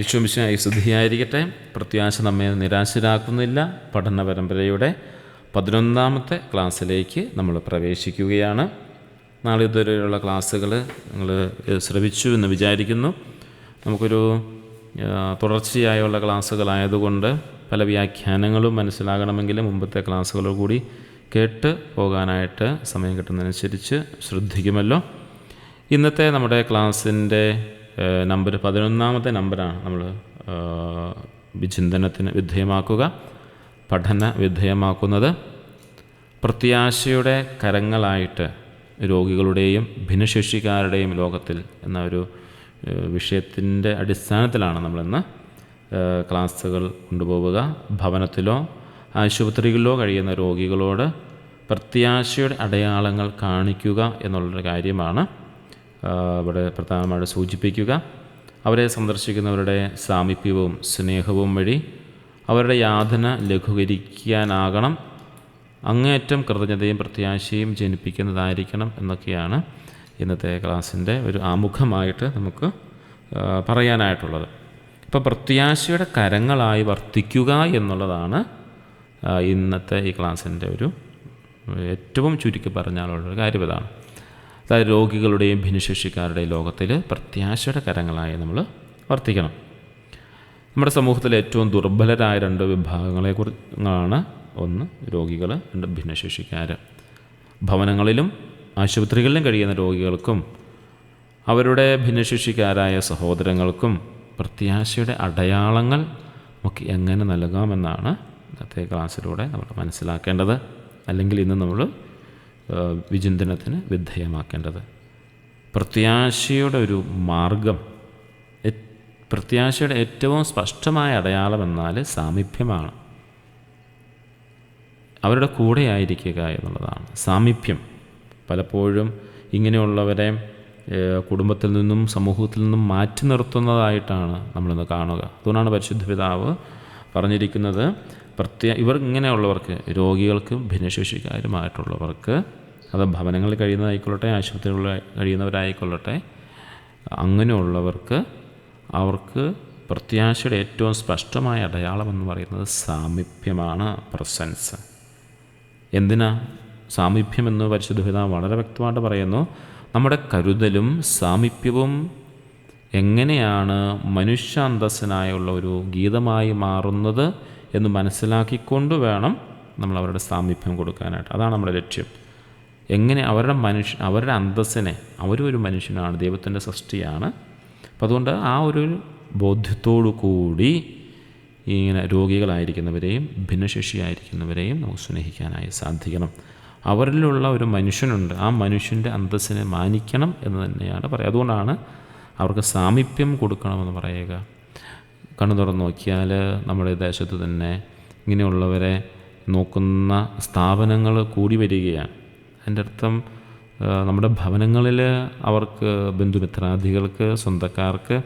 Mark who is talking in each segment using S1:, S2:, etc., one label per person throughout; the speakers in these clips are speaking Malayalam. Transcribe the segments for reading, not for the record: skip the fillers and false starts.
S1: വിശ്വമിശിഹായി സ്തുതിയായിരിക്കട്ടെ. പ്രത്യാശ നമ്മെ നിരാശരാക്കുന്നില്ല. പഠന പരമ്പരയുടെ 11ാമത്തെ ക്ലാസ്സിലേക്ക് നമ്മൾ പ്രവേശിക്കുകയാണ്. നാളെ ഇതുവരെയുള്ള ക്ലാസ്സുകൾ നിങ്ങൾ ശ്രവിച്ചു എന്ന് വിചാരിക്കുന്നു. നമുക്കൊരു തുടർച്ചയായുള്ള ക്ലാസ്സുകളായതുകൊണ്ട് പല വ്യാഖ്യാനങ്ങളും മനസ്സിലാകണമെങ്കിൽ മുമ്പത്തെ ക്ലാസ്സുകൾ കൂടി കേട്ട് പോകാനായിട്ട് സമയം കിട്ടുന്നതനുസരിച്ച് ശ്രദ്ധിക്കുമല്ലോ. ഇന്നത്തെ നമ്മുടെ ക്ലാസ്സിൻ്റെ നമ്പർ 11ാമത്തെ നമ്പറാണ് നമ്മൾ വിചിന്തനത്തിന് വിധേയമാക്കുക, പഠന വിധേയമാക്കുന്നത്. പ്രത്യാശയുടെ കരങ്ങളായിട്ട് രോഗികളുടെയും ഭിന്നശേഷിക്കാരുടെയും ലോകത്തിൽ എന്ന ഒരു വിഷയത്തിൻ്റെ അടിസ്ഥാനത്തിലാണ് നമ്മളിന്ന് ക്ലാസ്സുകൾ കൊണ്ടുപോവുക. ഭവനത്തിലോ ആശുപത്രികളിലോ കഴിയുന്ന രോഗികളോട് പ്രത്യാശയുടെ അടയാളങ്ങൾ കാണിക്കുക എന്നുള്ളൊരു കാര്യമാണ് ഇവിടെ പ്രധാനമായിട്ട് സൂചിപ്പിക്കുക. അവരെ സന്ദർശിക്കുന്നവരുടെ സാമീപ്യവും സ്നേഹവും വഴി അവരുടെ യാതന ലഘൂകരിക്കാനാകണം. അങ്ങേയറ്റം കൃതജ്ഞതയും പ്രത്യാശയും ജനിപ്പിക്കുന്നതായിരിക്കണം എന്നൊക്കെയാണ് ഇന്നത്തെ ക്ലാസ്സിൻ്റെ ഒരു ആമുഖമായിട്ട് നമുക്ക് പറയാനായിട്ടുള്ളത്. ഇപ്പോൾ പ്രത്യാശയുടെ കരങ്ങളായി വർത്തിക്കുക എന്നുള്ളതാണ് ഇന്നത്തെ ഈ ക്ലാസ്സിൻ്റെ ഒരു ഏറ്റവും ചുരുക്കി പറഞ്ഞാലുള്ളൊരു കാര്യം ഇതാണ്. അതായത് രോഗികളുടെയും ഭിന്നശേഷിക്കാരുടെയും ലോകത്തിൽ പ്രത്യാശയുടെ കരങ്ങളായി നമ്മൾ വർത്തിക്കണം. നമ്മുടെ സമൂഹത്തിലെ ഏറ്റവും ദുർബലരായ 2 വിഭാഗങ്ങളെക്കുറിച്ചാണ്. ഒന്ന് രോഗികൾ, 2 ഭിന്നശേഷിക്കാർ. ഭവനങ്ങളിലും ആശുപത്രികളിലും കഴിയുന്ന രോഗികൾക്കും അവരുടെ ഭിന്നശേഷിക്കാരായ സഹോദരങ്ങൾക്കും പ്രത്യാശയുടെ അടയാളങ്ങൾ നമുക്ക് എങ്ങനെ നൽകാമെന്നാണ് ഇന്നത്തെ ക്ലാസ്സിലൂടെ നമ്മൾ മനസ്സിലാക്കേണ്ടത്, അല്ലെങ്കിൽ ഇന്ന് നമ്മൾ വിചിന്തനത്തിന് വിധേയമാക്കേണ്ടത്. പ്രത്യാശയുടെ ഒരു മാർഗം, പ്രത്യാശയുടെ ഏറ്റവും സ്പഷ്ടമായ അടയാളം എന്നാൽ സാമീപ്യമാണ്. അവരുടെ കൂടെ ആയിരിക്കുക എന്നുള്ളതാണ് സാമീപ്യം. പലപ്പോഴും ഇങ്ങനെയുള്ളവരെ കുടുംബത്തിൽ നിന്നും സമൂഹത്തിൽ നിന്നും മാറ്റി നിർത്തുന്നതായിട്ടാണ് നമ്മളിന്ന് കാണുക. അതുകൊണ്ടാണ് പരിശുദ്ധ പിതാവ് പറഞ്ഞിരിക്കുന്നത്, ഇവർ ഇങ്ങനെയുള്ളവർക്ക്, രോഗികൾക്കും ഭിന്നശേഷിക്കാരുമായിട്ടുള്ളവർക്ക്, അത് ഭവനങ്ങളിൽ കഴിയുന്നതായിക്കൊള്ളട്ടെ ആശുപത്രികളിൽ കഴിയുന്നവരായിക്കൊള്ളട്ടെ, അങ്ങനെയുള്ളവർക്ക് അവർക്ക് പ്രത്യാശയുടെ ഏറ്റവും സ്പഷ്ടമായ അടയാളം എന്ന് പറയുന്നത് സാമീപ്യമാണ്, പ്രസൻസ്. എന്തിനാ സാമീപ്യമെന്ന് പരിശുദ്ധ പിതാവ് വളരെ വ്യക്തമായിട്ട് പറയുന്നു. നമ്മുടെ കരുതലും സാമീപ്യവും എങ്ങനെയാണ് മനുഷ്യാന്തസ്സനായുള്ള ഒരു ഗീതമായി മാറുന്നത് എന്ന് മനസ്സിലാക്കിക്കൊണ്ട് വേണം നമ്മൾ അവരുടെ സാമീപ്യം കൊടുക്കാനായിട്ട്. അതാണ് നമ്മുടെ ലക്ഷ്യം. എങ്ങനെ അവരുടെ അന്തസ്സിനെ, അവരും ഒരു മനുഷ്യനാണ്, ദൈവത്തിൻ്റെ സൃഷ്ടിയാണ്. അപ്പം അതുകൊണ്ട് ആ ഒരു ബോധ്യത്തോടു കൂടി ഇങ്ങനെ രോഗികളായിരിക്കുന്നവരെയും ഭിന്നശേഷിയായിരിക്കുന്നവരെയും നമുക്ക് സ്നേഹിക്കാനായി സാധിക്കണം. അവരിലുള്ള ഒരു മനുഷ്യനുണ്ട്, ആ മനുഷ്യൻ്റെ അന്തസ്സിനെ മാനിക്കണം എന്ന് തന്നെയാണ് പറയുക. അതുകൊണ്ടാണ് അവർക്ക് സാമീപ്യം കൊടുക്കണമെന്ന് പറയുക. കണ്ണു തുറന്ന് നോക്കിയാൽ നമ്മുടെ ദേശത്ത് തന്നെ ഇങ്ങനെയുള്ളവരെ നോക്കുന്ന സ്ഥാപനങ്ങൾ കൂടി വരികയാണ്. അതിൻ്റെ അർത്ഥം നമ്മുടെ ഭവനങ്ങളിൽ അവർക്ക്, ബന്ധുമിത്രാദികൾക്ക്, സ്വന്തക്കാർക്ക്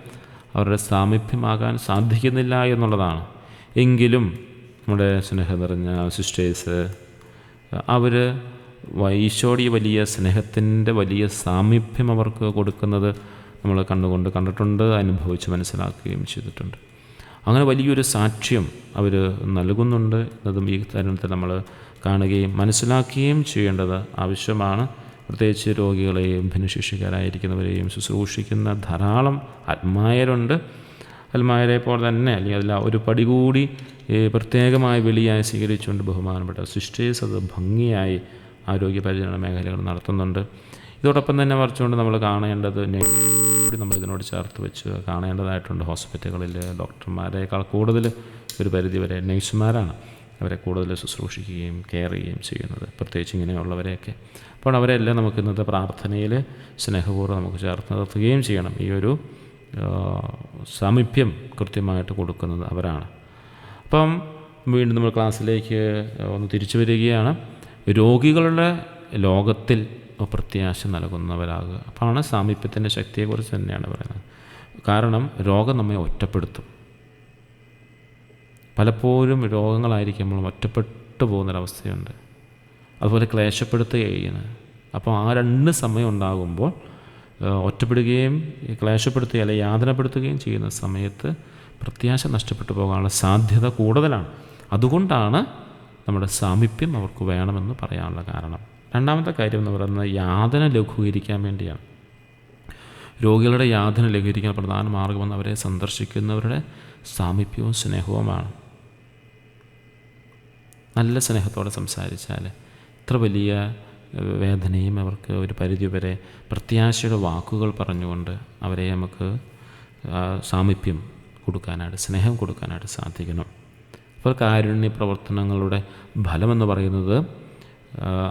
S1: അവരുടെ സാമീപ്യമാകാൻ സാധിക്കുന്നില്ല എന്നുള്ളതാണ്. എങ്കിലും നമ്മുടെ സ്നേഹം നിറഞ്ഞ സിസ്റ്റേഴ്സ്, അവർ ഈശോയുടെ വലിയ സ്നേഹത്തിൻ്റെ വലിയ സാമീപ്യം അവർക്ക് കൊടുക്കുന്നത് നമ്മൾ കണ്ടിട്ടുണ്ട്, അനുഭവിച്ച് മനസ്സിലാക്കുകയും ചെയ്തിട്ടുണ്ട്. അങ്ങനെ വലിയൊരു സാക്ഷ്യം അവർ നൽകുന്നുണ്ട് എന്നതും ഈ തരുണത്തിൽ നമ്മൾ കാണുകയും മനസ്സിലാക്കുകയും ചെയ്യേണ്ടത് ആവശ്യമാണ്. പ്രത്യേകിച്ച് രോഗികളെയും ഭിന്നശേഷിക്കാരായിരിക്കുന്നവരെയും ശുശ്രൂഷിക്കുന്ന ധാരാളം ആത്മായരുണ്ട്. ആത്മായരെ പോലെ തന്നെ, അല്ലെങ്കിൽ അതിൽ ഒരു പടി കൂടി പ്രത്യേകമായി വെളിയായി സ്വീകരിച്ചുകൊണ്ട് ബഹുമാനപ്പെട്ട സിസ്റ്റേഴ്സ് അത് ഭംഗിയായി ആരോഗ്യ പരിചരണ മേഖലകൾ നടത്തുന്നുണ്ട്. ഇതോടൊപ്പം തന്നെ മറിച്ചുകൊണ്ട് നമ്മൾ കാണേണ്ടത് കൂടി നമ്മൾ ഇതിനോട് ചേർത്ത് വെച്ച് കാണേണ്ടതായിട്ടുണ്ട്. ഹോസ്പിറ്റലുകളിൽ ഡോക്ടർമാരെക്കാൾ കൂടുതൽ ഒരു പരിധിവരെ നഴ്സുമാരാണ് അവരെ കൂടുതൽ ശുശ്രൂഷിക്കുകയും കെയർ ചെയ്യുകയും ചെയ്യുന്നത്, പ്രത്യേകിച്ച് ഇങ്ങനെയുള്ളവരെയൊക്കെ. അപ്പോൾ അവരെല്ലാം നമുക്ക് ഇന്നത്തെ പ്രാർത്ഥനയിൽ സ്നേഹപൂർവ്വം നമുക്ക് ചേർത്ത് നിർത്തുകയും ചെയ്യണം. ഈ ഒരു സാമീപ്യം കൃത്യമായിട്ട് കൊടുക്കുന്നത് അവരാണ്. അപ്പം വീണ്ടും നമ്മൾ ക്ലാസ്സിലേക്ക് ഒന്ന് തിരിച്ചു വരികയാണ്. രോഗികളുടെ ലോകത്തിൽ പ്രത്യാശ നൽകുന്നവരാകുക. അപ്പോഴാണ് സാമീപ്യത്തിൻ്റെ ശക്തിയെക്കുറിച്ച് തന്നെയാണ് പറയുന്നത്. കാരണം രോഗം നമ്മെ ഒറ്റപ്പെടുത്തും. പലപ്പോഴും രോഗങ്ങളായിരിക്കുമ്പോൾ ഒറ്റപ്പെട്ടു പോകുന്നൊരവസ്ഥയുണ്ട്. അതുപോലെ ക്ലേശപ്പെടുത്തുകയും ചെയ്യുന്നത്. അപ്പോൾ ആ 2 സമയം ഉണ്ടാകുമ്പോൾ ഒറ്റപ്പെടുകയും ക്ലേശപ്പെടുത്തുകയും അല്ലെങ്കിൽ യാതനപ്പെടുത്തുകയും ചെയ്യുന്ന സമയത്ത് പ്രത്യാശ നഷ്ടപ്പെട്ടു പോകാനുള്ള സാധ്യത കൂടുതലാണ്. അതുകൊണ്ടാണ് നമ്മുടെ സാമീപ്യം അവർക്ക് വേണമെന്ന് പറയാനുള്ള കാരണം. രണ്ടാമത്തെ കാര്യം എന്ന് പറയുന്നത് യാതന ലഘൂകരിക്കാൻ വേണ്ടിയാണ്. രോഗികളുടെ യാതന ലഘൂകരിക്കാൻ പ്രധാന മാർഗമെന്ന് അവരെ സന്ദർശിക്കുന്നവരുടെ സാമീപ്യവും സ്നേഹവുമാണ്. നല്ല സ്നേഹത്തോടെ സംസാരിച്ചാൽ ഇത്ര വലിയ വേദനയും അവർക്ക് ഒരു പരിധിവരെ പ്രത്യാശയുടെ വാക്കുകൾ പറഞ്ഞുകൊണ്ട് അവരെ നമുക്ക് സാമീപ്യം കൊടുക്കാനായിട്ട്, സ്നേഹം കൊടുക്കാനായിട്ട് സാധിക്കണം. അപ്പോൾ കാരുണ്യ പ്രവർത്തനങ്ങളുടെ ഫലമെന്ന് പറയുന്നത്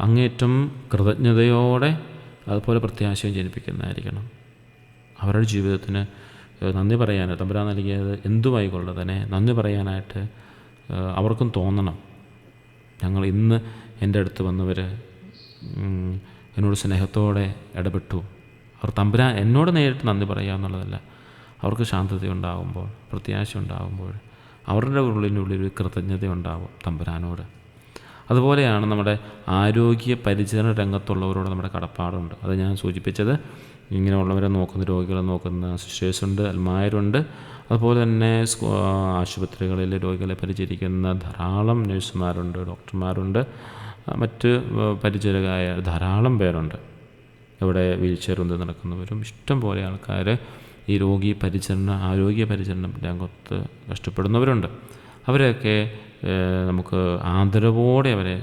S1: അങ്ങേറ്റം കൃതജ്ഞതയോടെ അതുപോലെ പ്രത്യാശയും ജനിപ്പിക്കുന്നതായിരിക്കണം. അവരുടെ ജീവിതത്തിന് നന്ദി പറയാനായിട്ട്, തമ്പുരാൻ നൽകിയത് എന്തുമായിക്കൊള്ളു തന്നെ നന്ദി പറയാനായിട്ട് അവർക്കും തോന്നണം. ഞങ്ങൾ ഇന്ന് എൻ്റെ അടുത്ത് വന്നവർ എന്നോട് സ്നേഹത്തോടെ ഇടപെട്ടു. അവർ തമ്പുരാൻ എന്നോട് നേരിട്ട് നന്ദി പറയുക എന്നുള്ളതല്ല, അവർക്ക് ശാന്തത ഉണ്ടാകുമ്പോൾ, പ്രത്യാശ ഉണ്ടാകുമ്പോൾ അവരുടെ ഉള്ളിനുള്ളിൽ കൃതജ്ഞത ഉണ്ടാകും തമ്പുരാനോട്. അതുപോലെയാണ് നമ്മുടെ ആരോഗ്യ പരിചരണ രംഗത്തുള്ളവരോട് നമ്മുടെ കടപ്പാടുണ്ട്. അത് ഞാൻ സൂചിപ്പിച്ചത്. ഇങ്ങനെയുള്ളവരെ നോക്കുന്ന, രോഗികളെ നോക്കുന്ന സിസ്റ്റേഴ്സുണ്ട്, അൽമായരുണ്ട്. അതുപോലെ തന്നെ ആശുപത്രികളിൽ രോഗികളെ പരിചരിക്കുന്ന ധാരാളം നഴ്സുമാരുണ്ട്, ഡോക്ടർമാരുണ്ട്, മറ്റ് പരിചരകരായ ധാരാളം പേരുണ്ട്. ഇവിടെ വീൽ ചെയർ കൊണ്ട് നടക്കുന്നവരും ഇഷ്ടം പോലെ ആൾക്കാർ ഈ ആരോഗ്യ പരിചരണം രംഗത്ത് കഷ്ടപ്പെടുന്നവരുണ്ട്. അവരെയൊക്കെ നമുക്ക് ആദരവോടെ അവരെ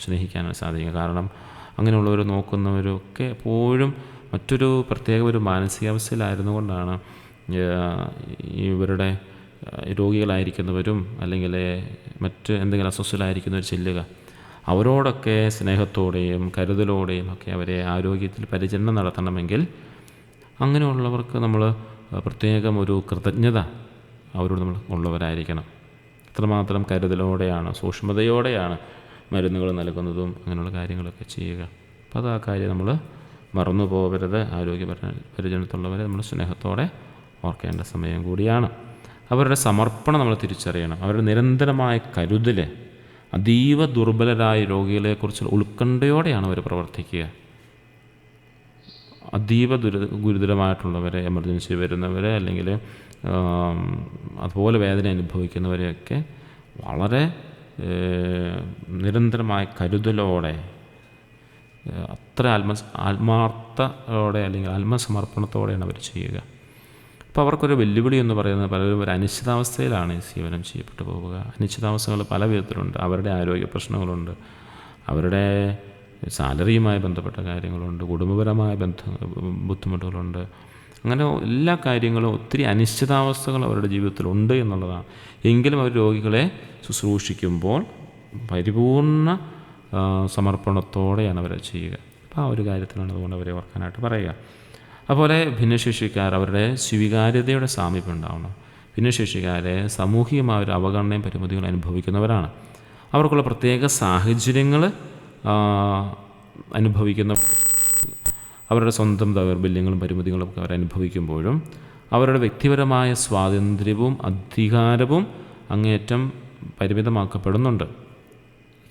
S1: സ്നേഹിക്കാനാണ് സാധിക്കുക. കാരണം അങ്ങനെയുള്ളവർ നോക്കുന്നവരൊക്കെ എപ്പോഴും മറ്റൊരു പ്രത്യേക ഒരു മാനസികാവസ്ഥയിലായിരുന്നു കൊണ്ടാണ് ഇവരുടെ രോഗികളായിരിക്കുന്നവരും അല്ലെങ്കിൽ മറ്റ് എന്തെങ്കിലും അസ്വസ്ഥരായിരിക്കുന്നവർ ചെല്ലുക. അവരോടൊക്കെ സ്നേഹത്തോടെയും കരുതലോടെയും ഒക്കെ അവരെ ആരോഗ്യത്തിൽ പരിചരണം നടത്തണമെങ്കിൽ അങ്ങനെയുള്ളവർക്ക് നമ്മൾ പ്രത്യേകം ഒരു കൃതജ്ഞത അവരോട് നമ്മൾ ഉള്ളവരായിരിക്കണം. അത്രമാത്രം കരുതലോടെയാണ്, സൂക്ഷ്മതയോടെയാണ് മരുന്നുകൾ നൽകുന്നതും അങ്ങനെയുള്ള കാര്യങ്ങളൊക്കെ ചെയ്യുക. അപ്പോൾ അത് ആ കാര്യം നമ്മൾ മറന്നു പോകരുത്. ആരോഗ്യ പരിചരണത്തുള്ളവരെ നമ്മൾ സ്നേഹത്തോടെ ഓർക്കേണ്ട സമയം കൂടിയാണ്. അവരുടെ സമർപ്പണം നമ്മൾ തിരിച്ചറിയണം. അവരുടെ നിരന്തരമായ കരുതൽ അതീവ ദുർബലരായ രോഗികളെക്കുറിച്ചുള്ള ഉത്കണ്ഠയോടെയാണ് അവർ പ്രവർത്തിക്കുക. അതീവ ഗുരുതരമായിട്ടുള്ളവരെ, എമർജൻസി വരുന്നവരെ, അല്ലെങ്കിൽ അതുപോലെ വേദന അനുഭവിക്കുന്നവരെയൊക്കെ വളരെ നിരന്തരമായ കരുതലോടെ, അത്ര ആത്മാർത്ഥതയോടെ അല്ലെങ്കിൽ ആത്മസമർപ്പണത്തോടെയാണ് അവർ ചെയ്യുക. അപ്പോൾ അവർക്കൊരു വെല്ലുവിളി എന്ന് പറയുന്നത് പലരും ഒരു അനിശ്ചിതാവസ്ഥയിലാണ് ഈ സേവനം ചെയ്യപ്പെട്ടു പോവുക. അനിശ്ചിതാവസ്ഥകൾ പല വിധത്തിലുണ്ട്. അവരുടെ ആരോഗ്യ പ്രശ്നങ്ങളുണ്ട്, അവരുടെ സാലറിയുമായി ബന്ധപ്പെട്ട കാര്യങ്ങളുണ്ട്, കുടുംബപരമായ ബുദ്ധിമുട്ടുകളുണ്ട്. അങ്ങനെ എല്ലാ കാര്യങ്ങളും ഒത്തിരി അനിശ്ചിതാവസ്ഥകൾ അവരുടെ ജീവിതത്തിലുണ്ട് എന്നുള്ളതാണ്. എങ്കിലും അവർ രോഗികളെ ശുശ്രൂഷിക്കുമ്പോൾ പരിപൂർണ സമർപ്പണത്തോടെയാണ് അവരെ ചെയ്യുക. അപ്പോൾ ആ ഒരു കാര്യത്തിലാണ് അതുകൊണ്ട് അവരെ ഓർക്കാനായിട്ട് പറയുക. അതുപോലെ ഭിന്നശേഷിക്കാർ അവരുടെ സ്വീകാര്യതയുടെ സാമീപ്യം ഉണ്ടാവണം. ഭിന്നശേഷിക്കാരെ സാമൂഹികമായ ഒരു അവഗണനയും പരിമിതികളും അനുഭവിക്കുന്നവരാണ്. അവർക്കുള്ള പ്രത്യേക സാഹചര്യങ്ങൾ അനുഭവിക്കുന്ന, അവരുടെ സ്വന്തം ദൗർബല്യങ്ങളും പരിമിതികളും ഒക്കെ അവരനുഭവിക്കുമ്പോഴും അവരുടെ വ്യക്തിപരമായ സ്വാതന്ത്ര്യവും അധികാരവും അങ്ങേയറ്റം പരിമിതമാക്കപ്പെടുന്നുണ്ട്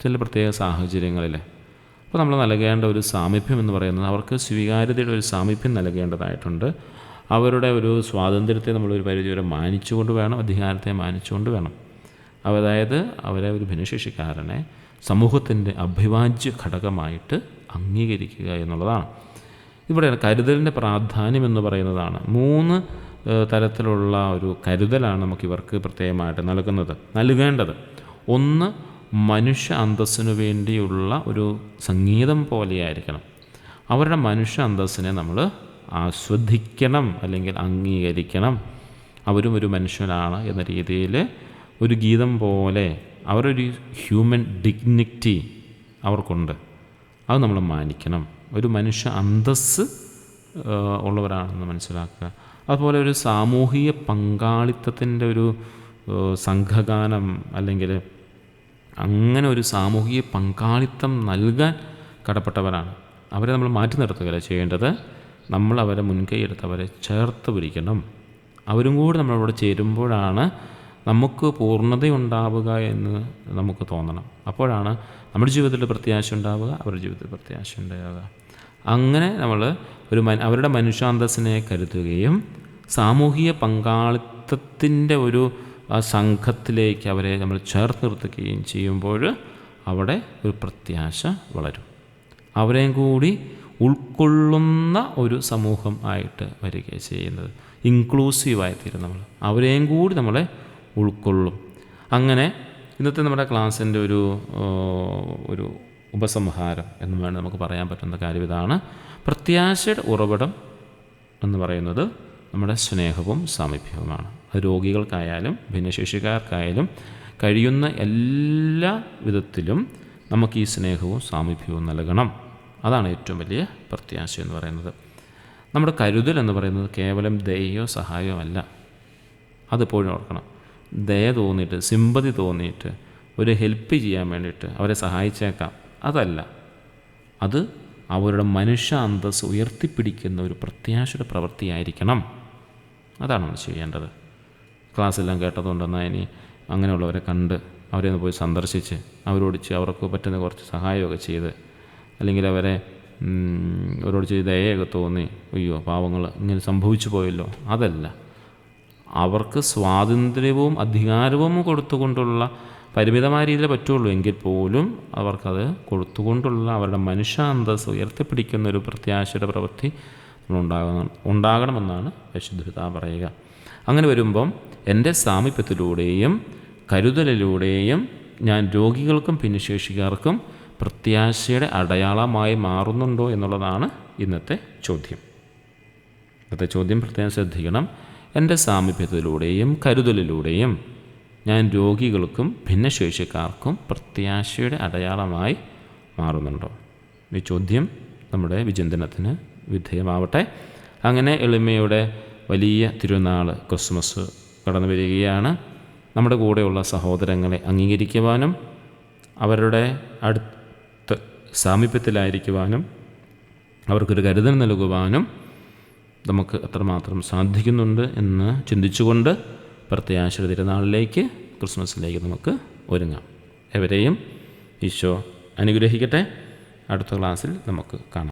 S1: ചില പ്രത്യേക സാഹചര്യങ്ങളിൽ. അപ്പോൾ നമ്മൾ നൽകേണ്ട ഒരു സാമീപ്യം എന്ന് പറയുന്നത് അവർക്ക് സ്വീകാര്യതയുടെ ഒരു സാമീപ്യം നൽകേണ്ടതായിട്ടുണ്ട്. അവരുടെ ഒരു സ്വാതന്ത്ര്യത്തെ നമ്മളൊരു പരിധി വരെ മാനിച്ചുകൊണ്ട് വേണം, അധികാരത്തെ മാനിച്ചുകൊണ്ട് വേണം. അതായത് അവരെ ഒരു ഭിന്നശേഷിക്കാരനെ സമൂഹത്തിൻ്റെ അഭിവാജ്യ ഘടകമായിട്ട് അംഗീകരിക്കുക എന്നുള്ളതാണ്. ഇവിടെ കരുതലിൻ്റെ പ്രാധാന്യം എന്ന് പറയുന്നതാണ്. 3 തരത്തിലുള്ള ഒരു കരുതലാണ് നമുക്കിവർക്ക് പ്രത്യേകമായിട്ട് നൽകേണ്ടത്. ഒന്ന്, മനുഷ്യ അന്തസ്സിനു വേണ്ടിയുള്ള ഒരു സംഗീതം പോലെയായിരിക്കണം. അവരുടെ മനുഷ്യ അന്തസ്സിനെ നമ്മൾ ആസ്വദിക്കണം അല്ലെങ്കിൽ അംഗീകരിക്കണം. അവരും ഒരു മനുഷ്യനാണ് എന്ന രീതിയിൽ ഒരു ഗീതം പോലെ അവരൊരു ഹ്യൂമൻ ഡിഗ്നിറ്റി അവർക്കുണ്ട്, അത് നമ്മൾ മാനിക്കണം. ഒരു മനുഷ്യ അന്തസ്സ് ഉള്ളവരാണെന്ന് മനസ്സിലാക്കുക. അതുപോലെ ഒരു സാമൂഹിക പങ്കാളിത്തത്തിൻ്റെ ഒരു സംഘഗാനം അല്ലെങ്കിൽ അങ്ങനെ ഒരു സാമൂഹിക പങ്കാളിത്തം നൽകാൻ കടപ്പെട്ടവരാണ്. അവരെ നമ്മൾ മാറ്റി നിർത്തുകയല്ല ചെയ്യേണ്ടത്. നമ്മൾ അവരെ മുൻകൈ എടുത്ത് അവരെ ചേർത്ത് പിടിക്കണം. അവരും കൂടി നമ്മളോട് ചേരുമ്പോഴാണ് നമുക്ക് പൂർണ്ണതയുണ്ടാവുക എന്ന് നമുക്ക് തോന്നണം. അപ്പോഴാണ് നമ്മുടെ ജീവിതത്തിൽ പ്രത്യാശ ഉണ്ടാവുക, അവരുടെ ജീവിതത്തിൽ പ്രത്യാശ ഉണ്ടാവുക. അങ്ങനെ നമ്മൾ അവരുടെ മനുഷ്യാന്തസ്സിനെ കരുതുകയും സാമൂഹിക പങ്കാളിത്തത്തിൻ്റെ ഒരു സംഘത്തിലേക്ക് അവരെ നമ്മൾ ചേർത്ത് നിർത്തുകയും ചെയ്യുമ്പോൾ അവിടെ ഒരു പ്രത്യാശ വളരും. അവരെയും കൂടി ഉൾക്കൊള്ളുന്ന ഒരു സമൂഹം ആയിട്ട് വരികയാണ് ചെയ്യുന്നത്. ഇൻക്ലൂസീവായിത്തീരും നമ്മൾ. അവരെയും കൂടി നമ്മളെ ഉൾക്കൊള്ളും. അങ്ങനെ ഇന്നത്തെ നമ്മുടെ ക്ലാസ്സിൻ്റെ ഒരു ഉപസംഹാരം എന്ന് വേണം നമുക്ക് പറയാൻ പറ്റുന്ന കാര്യം ഇതാണ്. പ്രത്യാശയുടെ ഉറവിടം എന്ന് പറയുന്നത് നമ്മുടെ സ്നേഹവും സാമീപ്യവുമാണ്. അത് രോഗികൾക്കായാലും ഭിന്നശേഷിക്കാർക്കായാലും കഴിയുന്ന എല്ലാ വിധത്തിലും നമുക്ക് ഈ സ്നേഹവും സാമീപ്യവും നൽകണം. അതാണ് ഏറ്റവും വലിയ പ്രത്യാശ എന്ന് പറയുന്നത്. നമ്മുടെ കരുതൽ എന്ന് പറയുന്നത് കേവലം ദയയോ സഹായമോ അല്ല. അതെപ്പോഴും ഓർക്കണം. ദയ തോന്നിയിട്ട്, സിമ്പതി തോന്നിയിട്ട് ഒരു ഹെൽപ്പ് ചെയ്യാൻ വേണ്ടിയിട്ട് അവരെ സഹായിച്ചേക്കാം, അതല്ല. അത് അവരുടെ മനുഷ്യ അന്തസ്സ് ഉയർത്തിപ്പിടിക്കുന്ന ഒരു പ്രത്യാശയുടെ പ്രവൃത്തിയായിരിക്കണം. അതാണ് നമ്മൾ ചെയ്യേണ്ടത്. ക്ലാസ്സെല്ലാം കേട്ടതുകൊണ്ടെന്നാൽ ഇനി അങ്ങനെയുള്ളവരെ കണ്ട് അവരെ ഒന്ന് പോയി സന്ദർശിച്ച് അവരോട് അവർക്ക് പറ്റുന്ന കുറച്ച് സഹായമൊക്കെ ചെയ്ത്, അല്ലെങ്കിൽ അവരോട് ചെയ്ത് ദയയൊക്കെ തോന്നി, അയ്യോ പാവങ്ങൾ ഇങ്ങനെ സംഭവിച്ചു പോയല്ലോ, അതല്ല. അവർക്ക് സ്വാതന്ത്ര്യവും അധികാരവും കൊടുത്തുകൊണ്ടുള്ള പരിമിതമായ രീതിയിൽ പറ്റുള്ളൂ എങ്കിൽ പോലും അവർക്കത് കൊടുത്തുകൊണ്ടുള്ള അവരുടെ മനുഷ്യാന്തസ് ഉയർത്തിപ്പിടിക്കുന്ന ഒരു പ്രത്യാശയുടെ പ്രവൃത്തി ഉണ്ടാകണമെന്നാണ് പരിശുദ്ധ പറയുക. അങ്ങനെ വരുമ്പം എൻ്റെ സാമീപ്യത്തിലൂടെയും കരുതലിലൂടെയും ഞാൻ രോഗികൾക്കും ഭിന്നശേഷിക്കാർക്കും പ്രത്യാശയുടെ അടയാളമായി മാറുന്നുണ്ടോ എന്നുള്ളതാണ് ഇന്നത്തെ ചോദ്യം. ഇന്നത്തെ ചോദ്യം പ്രത്യേകം ശ്രദ്ധിക്കണം. എൻ്റെ സാമീപ്യത്തിലൂടെയും കരുതലിലൂടെയും ഞാൻ രോഗികൾക്കും ഭിന്നശേഷിക്കാർക്കും പ്രത്യാശയുടെ അടയാളമായി മാറുന്നുണ്ടോ? ഈ ചോദ്യം നമ്മുടെ വിചിന്തനത്തിന് വിധേയമാവട്ടെ. അങ്ങനെ എളിമയുടെ വലിയ തിരുനാൾ ക്രിസ്മസ് കടന്നു വരികയാണ്. നമ്മുടെ കൂടെയുള്ള സഹോദരങ്ങളെ അംഗീകരിക്കുവാനും അവരുടെ അടുത്ത് സാമീപ്യത്തിലായിരിക്കുവാനും അവർക്കൊരു കരുതൽ നൽകുവാനും നമുക്ക് എത്രമാത്രം സാധിക്കുന്നുണ്ട് എന്ന് ചിന്തിച്ചുകൊണ്ട് പ്രത്യാശയുടെ തിരുനാളിലേക്ക്, ക്രിസ്മസിലേക്ക് നമുക്ക് ഒരുങ്ങാം. എവരെയും ഈശോ അനുഗ്രഹിക്കട്ടെ. അടുത്ത ക്ലാസ്സിൽ നമുക്ക് കാണാം.